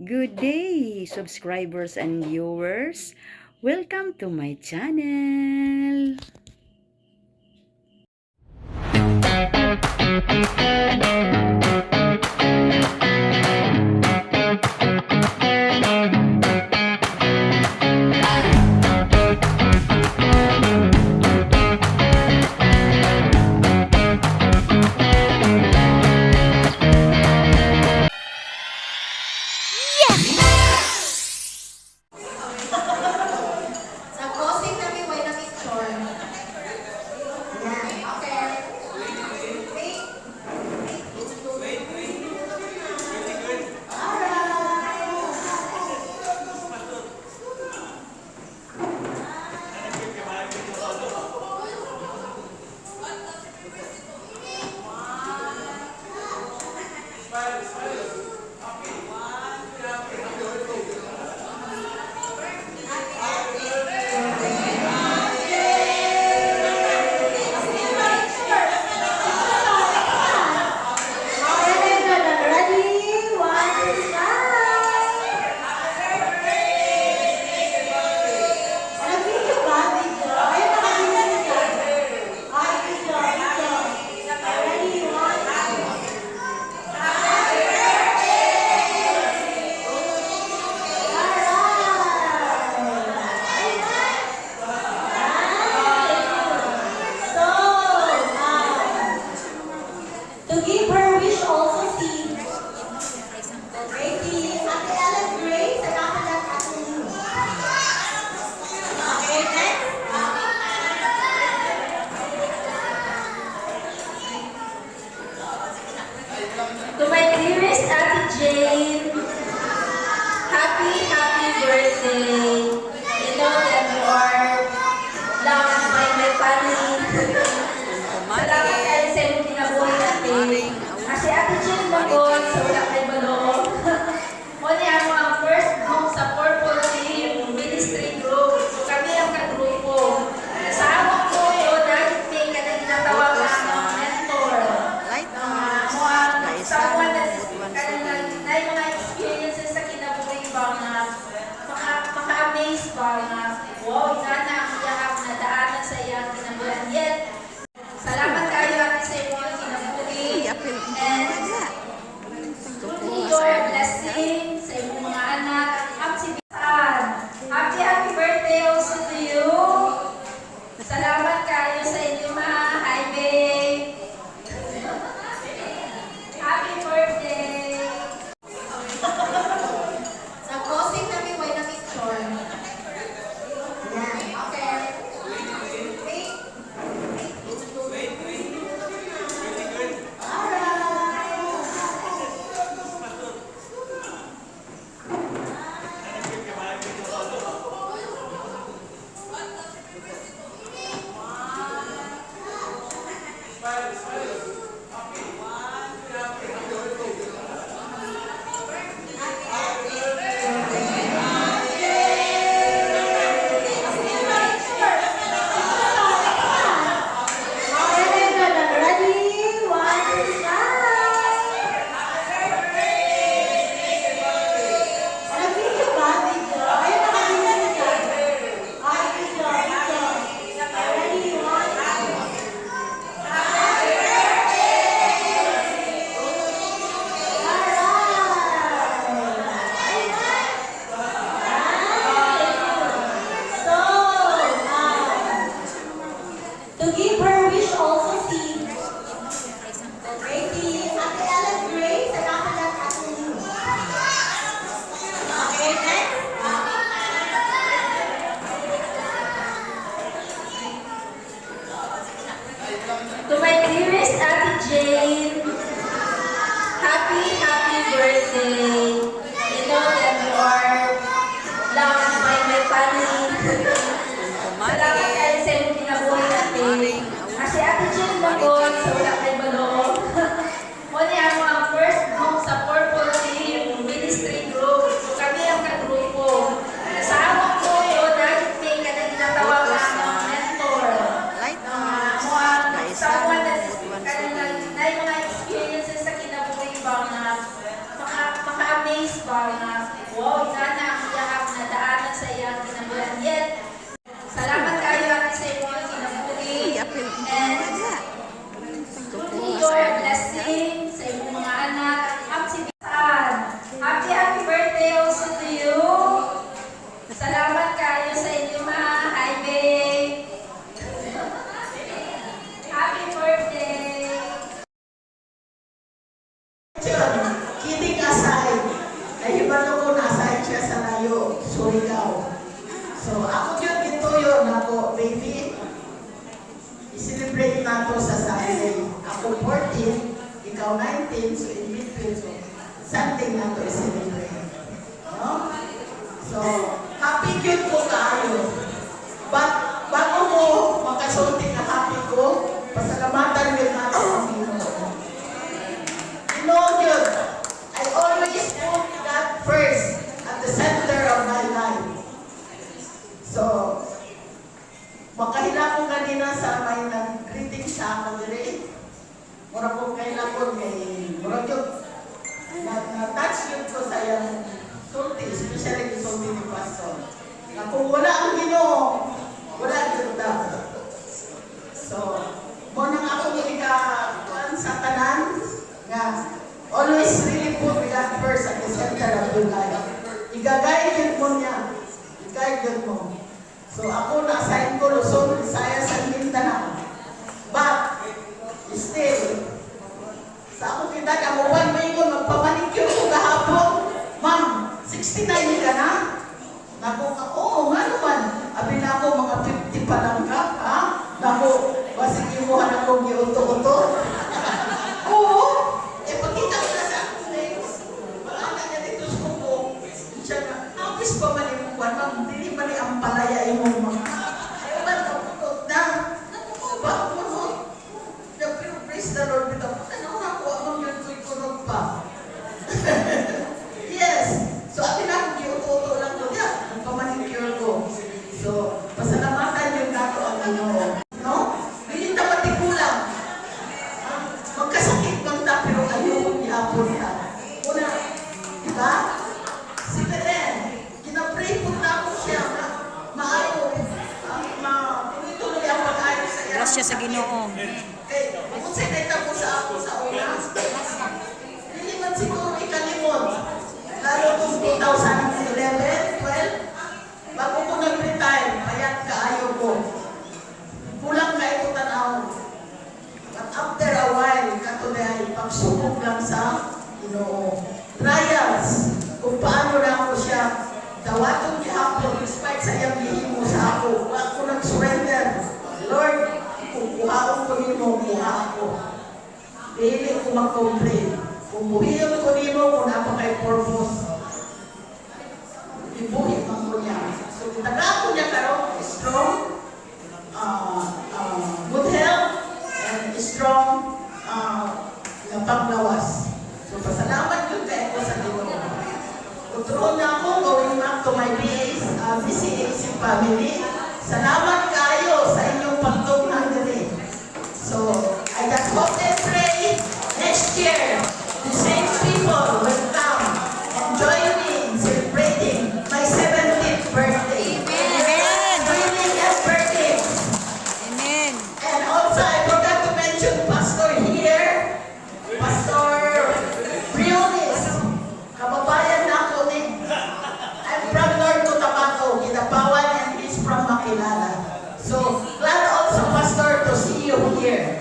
Good day, subscribers and viewers. Welcome to my channel. Nag-posting kami way na picture. Yan. Okay. Wait. To give her wish also si Gracie, Ate Ellen Grace, and Akalat Atulu. Okay, next. To my dearest Ate Jane, happy birthday. You know that you are loved by my family. Salamat kayo sa inyong kinabuhay natin. Kasi Ate Jane Magot sa wala kay Balong. Muna ako ang first group sa Purple Team Ministry Group. So kami ang kagrupo. Sa among po yun, dahil may ginatawag na mentor. Someone na mga experiences sa kinabuhay ba nga maka-amaze ba nga wow, inana ang iyahap na daanan sa iyang kinabuhay. Yet, salamat kayo Ate sa inyong kinabuhi and your blessing sa inyong mga anak. Happy birthday also to you. Salamat kayo sa inyong mga hi babe. Happy birthday. Nag-posting kami way na picture. Yan. Okay. Wait. To give her wish also si Gracie, Ate Ellen Grace, and Akalat Atulu. Okay, next. To my dearest Ate Jane, happy birthday. You know that you are loved by my family. Salamat kayo sa inyong kinabuhay natin. Kasi Ate Jane Magot sa wala kay Balong. Muna ako ang first group sa Purple Team Ministry Group. So kami ang kagrupo. Sa among po yun, dahil may ginatawag na mentor. Someone na mga experiences sa kinabuhay ba nga maka kidding aside, nahibalo ko na-assign siya sa layo, Surigao. So, ako yun, ito yun, ako, baby, i-celebrate nato sa Sunday. Ako 14, ikaw 19, so in between, so something nato i-celebrate. No? So, happy yun ko kayo. But, bago mo makasulti na happy ko, pasalamatan yun nato ang Ginoo. Ginoo yun, I always put God first at the center of my life. So, makahila ko kanina sa may nag-greeting sa ako dire. Mura ko kailan ko kay mura yun. Na-touch yun ko sa yung sulti, especially yung sulti ni Pastor. Na kung wala ang Ginoo, wala yun daw. So, mo nang ako ika-kuan sa tanan, nga always really put God first at the center of your life. Igagay yun mo niya. Igagay yun mo. So ako na-assign ko Luzon, Visayas, and Mindanao. But, still, sa ako kita, kamuwan mo yun, magpamanicure ko kahapon. Ma'am, 69 ka na? Naku, oo, nga naman. Abi na ako, mga 50 pa lang ka, ha? Naku, basig imuhan akong giuto-uto. Oo, pagkita ko na sa akong legs, wala na niya dito sa kuko. Siya na, nakapis pa man yung kuwan, ma'am, dili ba ni ang palaya yung mga. Ayaw ba, naputot na. Ba, ano? Pero praise the Lord, bitaw. Ano ako, amang yun ko'y kunog pa. Yes. So, atin ako, giuto-uto lang ko. Yeah, ang pamanicure ko. So, pasalamatan yung nato ang Ginoo. No? Hindi na matikulang. Magkasakit bang ta, pero ayaw niya niya. Una, diba? Si Belen, kinapray po na ako siya na maayo, tuloy-tuloy ang pag-ayo sa iya. Grasya sa Ginoo. Okay, kung sinita po sa ako sa una, hindi man siguro ikalimot. Lalo kung 2011, 12, bago ko nag-retire, payat kaayo ko. Kulang kayo ko tanaw. But after a while, katuloy, pagsubok lang sa Ginoo. Trials, kung paano na ako siya, dawatong gihapon, despite sa iyang lihimo sa ako, wala ko nag-surrender. Lord, kung kuhaon ko nimo, kuha ako. Dili ko mag-complain. Kung buhiyon ko nimo, kung napakay purpose, ibuhin man ko niya. So, taga ko niya karon, strong, good health, and strong na panglawas. So, pasalamat yun kayo ko sa Ginoo. Utro na ako, going back to my BCAC family. Salamat kayo sa inyong pagtunghan din. So, I just hope and pray next year, the same people will come and join me in celebrating my 70th birthday. Amen. Dreaming and birthdays. Amen. And also, I forgot to mention Pastor here, Pastor Briones. Kababayan na ako ni. I'm from North Cotabato, Kinabawan, and he's from Makilala. So, glad also, Pastor, to see you here.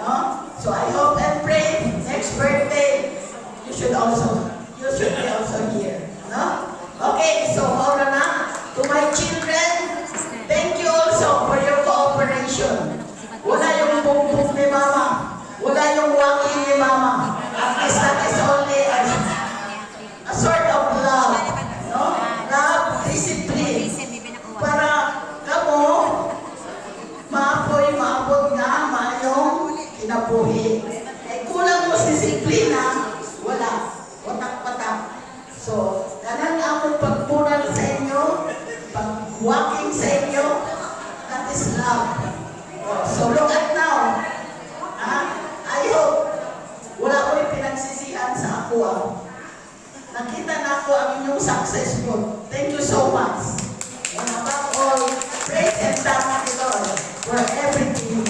No? So, I hope and pray next birthday, you should be also here. No? Okay, so, ora na. To my children, thank you also for your cooperation. Wala yung bumbong ni Mama. Wala yung walking ni Mama. At least that is only a sort of love. No? Love, discipline. Para kamo, maapoy nga, mayong kinabuhi. Eh, kulang mo sa disiplina, wala. Watak-watak. So, ganang akong pagpunan sa inyo, pag-walking sa inyo, that is love. So, look at now. I hope wala ko yung pinagsisihan sa ako. Nakita na ako ang inyong successful. Thank you so much. And above all, praise and thank the Lord for everything.